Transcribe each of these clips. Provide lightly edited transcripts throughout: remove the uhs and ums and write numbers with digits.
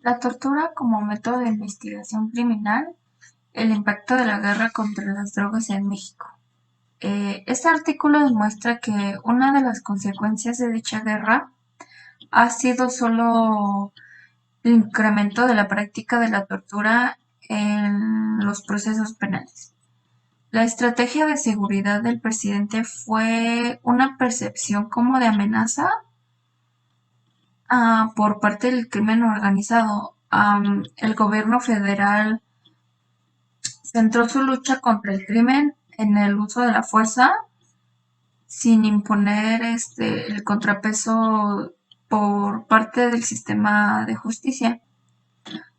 La tortura como método de investigación criminal, el impacto de la guerra contra las drogas en México. Este artículo demuestra que una de las consecuencias de dicha guerra ha sido solo el incremento de la práctica de la tortura en los procesos penales. La estrategia de seguridad del presidente fue una percepción como de amenaza por parte del crimen organizado. El gobierno federal centró su lucha contra el crimen en el uso de la fuerza sin imponer el contrapeso por parte del sistema de justicia.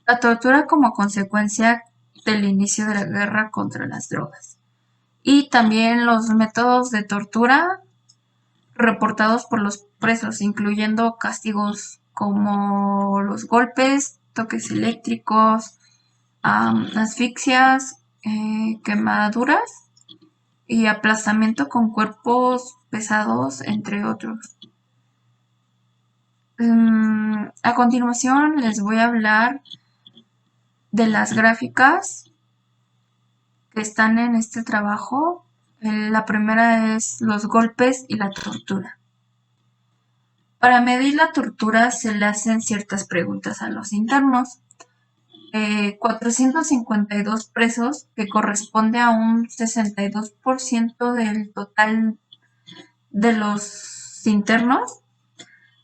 La tortura como consecuencia del inicio de la guerra contra las drogas. Y también los métodos de tortura reportados por los presos, incluyendo castigos como los golpes, toques eléctricos, asfixias, quemaduras y aplastamiento con cuerpos pesados, entre otros. A continuación les voy a hablar de las gráficas que están en este trabajo. La primera es los golpes y la tortura. Para medir la tortura se le hacen ciertas preguntas a los internos. 452 presos, que corresponde a un 62% del total de los internos,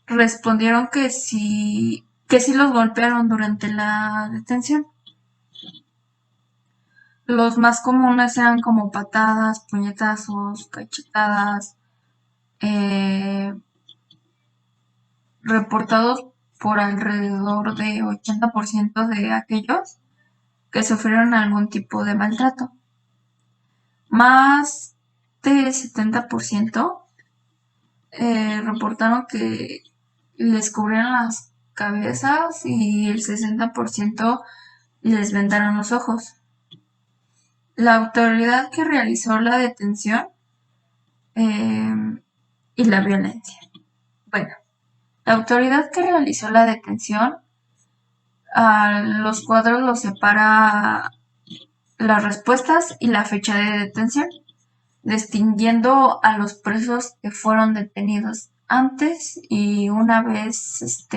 respondieron que sí los golpearon durante la detención. Los más comunes eran como patadas, puñetazos, cachetadas, reportados por alrededor de 80% de aquellos que sufrieron algún tipo de maltrato. Más del 70% reportaron que les cubrieron las cabezas y el 60% les vendaron los ojos. La autoridad que realizó la detención y la violencia. Bueno, la autoridad que realizó la detención, a los cuadros los separa las respuestas y la fecha de detención, distinguiendo a los presos que fueron detenidos antes y una vez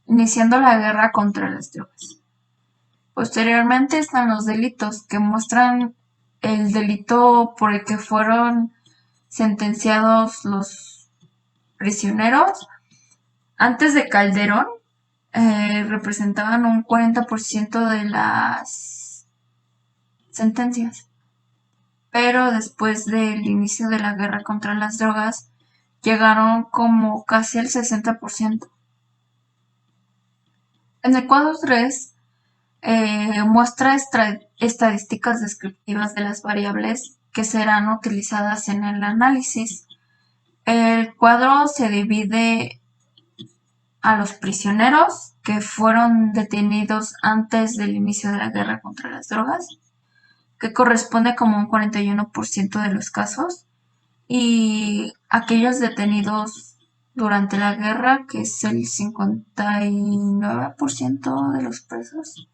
iniciando la guerra contra las drogas. Posteriormente están los delitos, que muestran el delito por el que fueron sentenciados los prisioneros. Antes de Calderón, representaban un 40% de las sentencias. Pero después del inicio de la guerra contra las drogas, llegaron como casi el 60%. En el cuadro 3 muestra estadísticas descriptivas de las variables que serán utilizadas en el análisis. El cuadro se divide a los prisioneros que fueron detenidos antes del inicio de la guerra contra las drogas, que corresponde como un 41% de los casos, y aquellos detenidos durante la guerra, que es el 59% de los presos.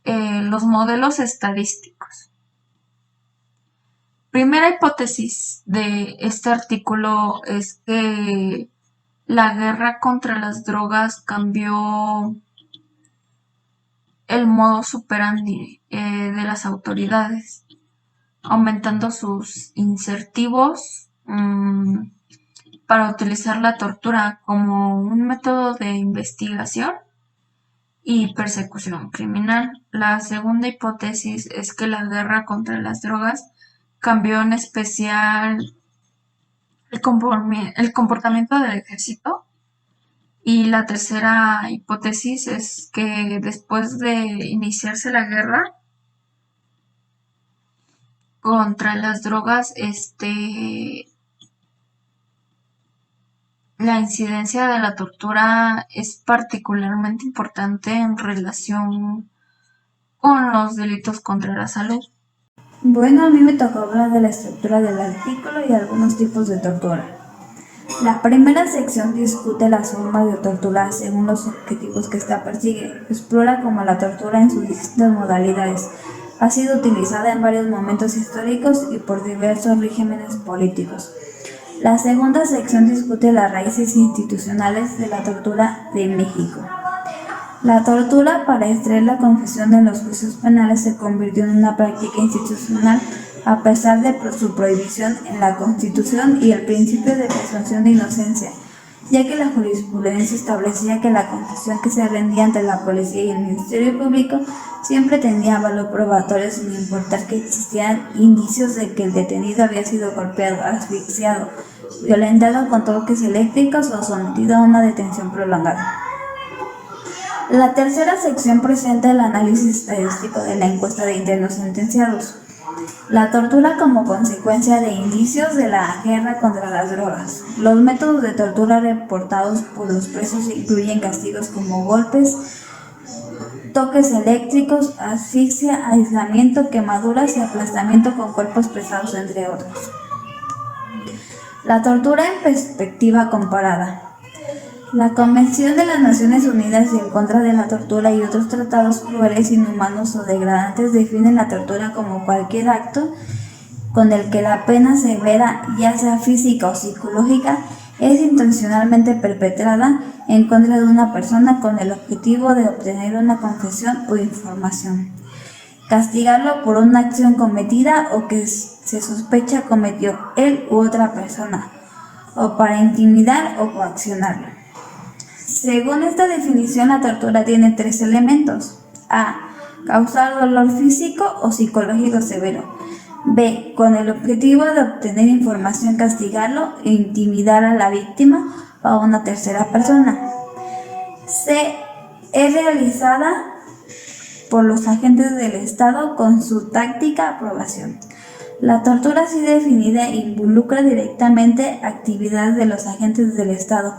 Los modelos estadísticos. Primera hipótesis de este artículo es que la guerra contra las drogas cambió el modus operandi de las autoridades, aumentando sus incentivos para utilizar la tortura como un método de investigación y persecución criminal. La segunda hipótesis es que la guerra contra las drogas cambió en especial el comportamiento del ejército. Y la tercera hipótesis es que después de iniciarse la guerra contra las drogas, la incidencia de la tortura es particularmente importante en relación con los delitos contra la salud. Bueno, a mí me tocó hablar de la estructura del artículo y algunos tipos de tortura. La primera sección discute las formas de tortura según los objetivos que ésta persigue. Explora cómo la tortura en sus distintas modalidades ha sido utilizada en varios momentos históricos y por diversos regímenes políticos. La segunda sección discute las raíces institucionales de la tortura de México. La tortura para extraer la confesión en los juicios penales se convirtió en una práctica institucional a pesar de su prohibición en la Constitución y el principio de presunción de inocencia, ya que la jurisprudencia establecía que la confesión que se rendía ante la policía y el Ministerio Público siempre tenía valor probatorio sin importar que existieran indicios de que el detenido había sido golpeado, asfixiado, violentado con toques eléctricos o sometido a una detención prolongada. La tercera sección presenta el análisis estadístico de la encuesta de internos sentenciados. La tortura como consecuencia de indicios de la guerra contra las drogas. Los métodos de tortura reportados por los presos incluyen castigos como golpes, toques eléctricos, asfixia, aislamiento, quemaduras y aplastamiento con cuerpos pesados, entre otros. La tortura en perspectiva comparada. La Convención de las Naciones Unidas en contra de la tortura y otros tratados crueles, inhumanos o degradantes definen la tortura como cualquier acto con el que la pena severa, ya sea física o psicológica, es intencionalmente perpetrada en contra de una persona con el objetivo de obtener una confesión o información, castigarlo por una acción cometida o que se sospecha cometió él u otra persona, o para intimidar o coaccionarlo. Según esta definición, la tortura tiene tres elementos. A. Causar dolor físico o psicológico severo. B. Con el objetivo de obtener información, castigarlo e intimidar a la víctima o a una tercera persona. C. Es realizada por los agentes del Estado con su táctica aprobación. La tortura así definida involucra directamente actividades de los agentes del Estado,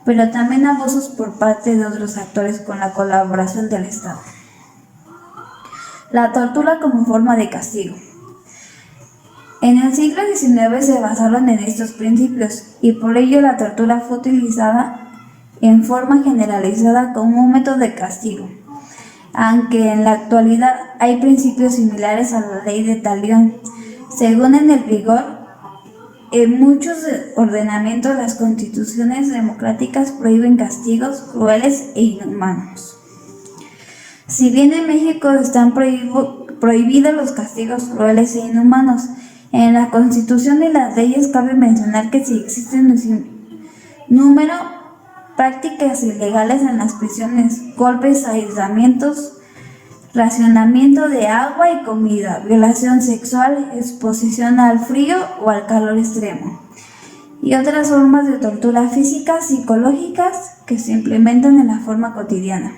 pero también abusos por parte de otros actores con la colaboración del Estado. La tortura como forma de castigo. En el siglo XIX se basaron en estos principios y por ello la tortura fue utilizada en forma generalizada como un método de castigo, aunque en la actualidad hay principios similares a la ley de talión. Según en el vigor, en muchos ordenamientos las constituciones democráticas prohíben castigos crueles e inhumanos. Si bien en México están prohibidos los castigos crueles e inhumanos, en la Constitución y las leyes cabe mencionar que si existen un número prácticas ilegales en las prisiones, golpes, aislamientos, racionamiento de agua y comida, violación sexual, exposición al frío o al calor extremo, y otras formas de tortura físicas, psicológicas que se implementan en la forma cotidiana.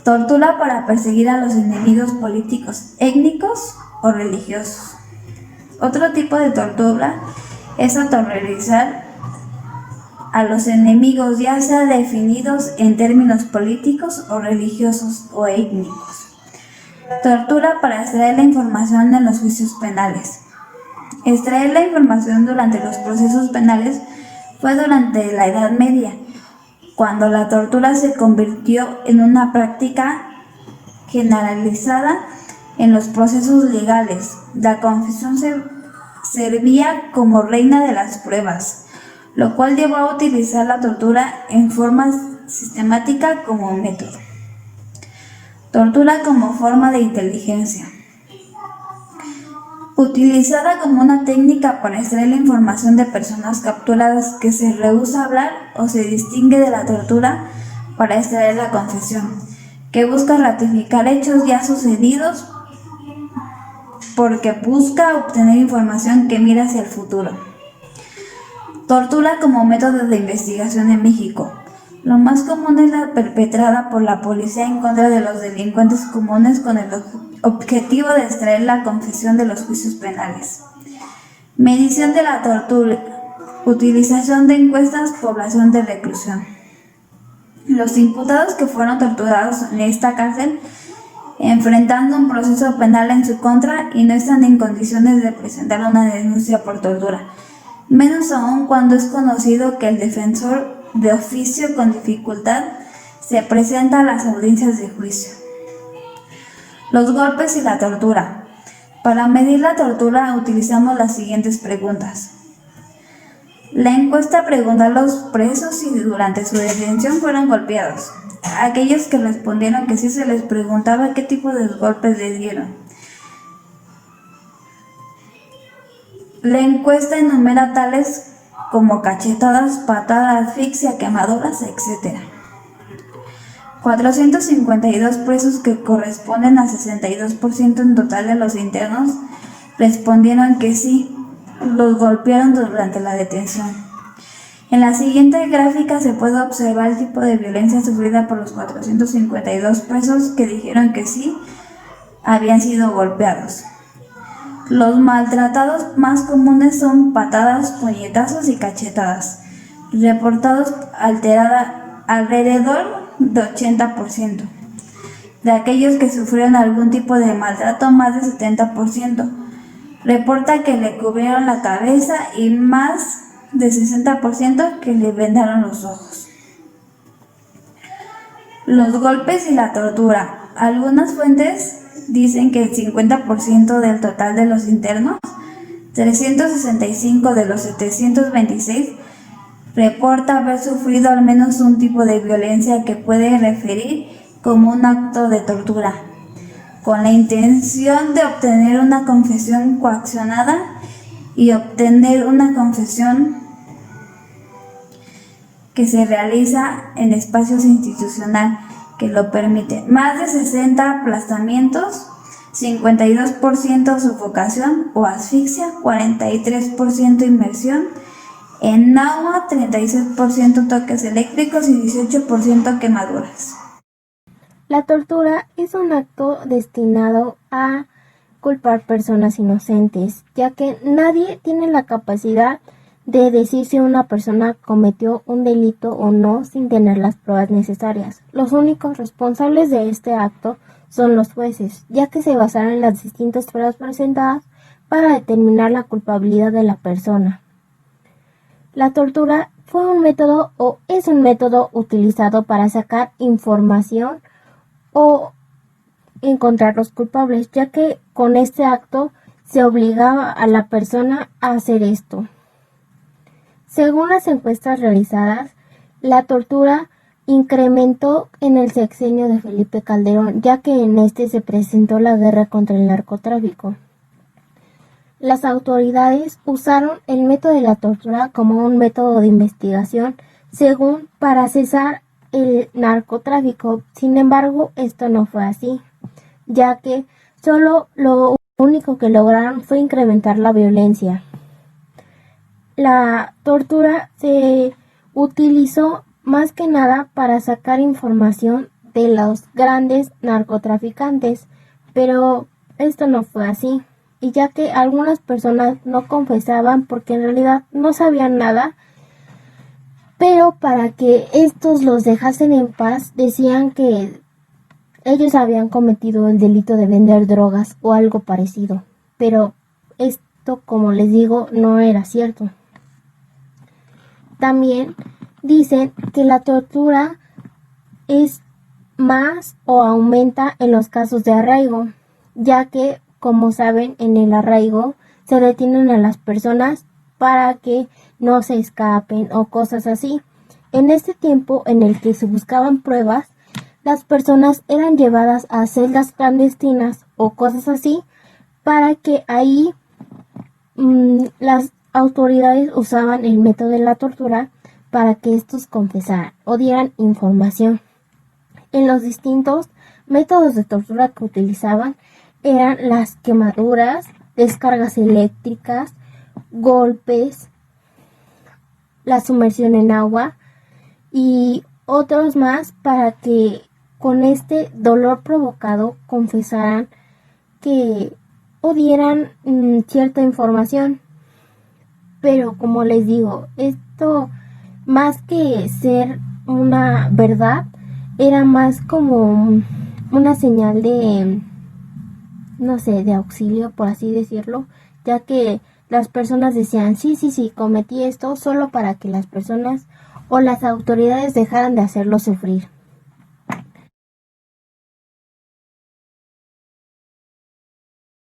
Tortura para perseguir a los enemigos políticos, étnicos o religiosos. Otro tipo de tortura es aterrorizar a los enemigos, ya sea definidos en términos políticos o religiosos o étnicos. Tortura para extraer la información en los juicios penales. Extraer la información durante los procesos penales fue durante la Edad Media, cuando la tortura se convirtió en una práctica generalizada en los procesos legales. La confesión servía como reina de las pruebas, lo cual llevó a utilizar la tortura en forma sistemática como método. Tortura como forma de inteligencia. Utilizada como una técnica para extraer la información de personas capturadas que se rehúsa a hablar o se distingue de la tortura para extraer la confesión, que busca ratificar hechos ya sucedidos porque busca obtener información que mira hacia el futuro. Tortura como método de investigación en México. Lo más común es la perpetrada por la policía en contra de los delincuentes comunes con el objetivo de extraer la confesión de los juicios penales. Medición de la tortura. Utilización de encuestas, población de reclusión. Los imputados que fueron torturados en esta cárcel enfrentando un proceso penal en su contra y no están en condiciones de presentar una denuncia por tortura, menos aún cuando es conocido que el defensor de oficio con dificultad se presenta a las audiencias de juicio. Los golpes y la tortura. Para medir la tortura utilizamos las siguientes preguntas. La encuesta pregunta a los presos si durante su detención fueron golpeados. Aquellos que respondieron que sí, se les preguntaba qué tipo de golpes les dieron. La encuesta enumera tales como cachetadas, patadas, asfixia, quemaduras, etc. 452 presos, que corresponden a 62% en total de los internos, respondieron que sí, los golpearon durante la detención. En la siguiente gráfica se puede observar el tipo de violencia sufrida por los 452 presos que dijeron que sí habían sido golpeados. Los maltratados más comunes son patadas, puñetazos y cachetadas, reportados alrededor de 80%. De aquellos que sufrieron algún tipo de maltrato, más de 70%. Reporta que le cubrieron la cabeza y más de 60% que le vendaron los ojos. Los golpes y la tortura. Algunas fuentes dicen que el 50% del total de los internos, 365 de los 726, reporta haber sufrido al menos un tipo de violencia que puede referir como un acto de tortura, con la intención de obtener una confesión coaccionada y obtener una confesión que se realiza en espacios institucionales que lo permiten. Más de 60 aplastamientos, 52% sofocación o asfixia, 43% inmersión en agua, 36% toques eléctricos y 18% quemaduras. La tortura es un acto destinado a culpar personas inocentes, ya que nadie tiene la capacidad de decir si una persona cometió un delito o no sin tener las pruebas necesarias. Los únicos responsables de este acto son los jueces, ya que se basaron en las distintas pruebas presentadas para determinar la culpabilidad de la persona. La tortura fue un método o es un método utilizado para sacar información o encontrar los culpables, ya que con este acto se obligaba a la persona a hacer esto. Según las encuestas realizadas, la tortura incrementó en el sexenio de Felipe Calderón, ya que en este se presentó la guerra contra el narcotráfico. Las autoridades usaron el método de la tortura como un método de investigación, según para cesar el narcotráfico. Sin embargo, esto no fue así, ya que solo lo único que lograron fue incrementar la violencia. La tortura se utilizó más que nada para sacar información de los grandes narcotraficantes, pero esto no fue así, y ya que algunas personas no confesaban porque en realidad no sabían nada, pero para que estos los dejasen en paz decían que ellos habían cometido el delito de vender drogas o algo parecido, pero esto, como les digo, no era cierto. También dicen que la tortura es más o aumenta en los casos de arraigo, ya que, como saben, en el arraigo se detienen a las personas para que no se escapen o cosas así. En este tiempo en el que se buscaban pruebas, las personas eran llevadas a celdas clandestinas o cosas así para que ahí las autoridades usaban el método de la tortura para que estos confesaran o dieran información. En los distintos métodos de tortura que utilizaban eran las quemaduras, descargas eléctricas, golpes, la sumersión en agua y otros más para que con este dolor provocado confesaran que o dieran cierta información. Pero como les digo, esto más que ser una verdad, era más como una señal de, no sé, de auxilio, por así decirlo, ya que las personas decían, sí, cometí esto solo para que las personas o las autoridades dejaran de hacerlo sufrir.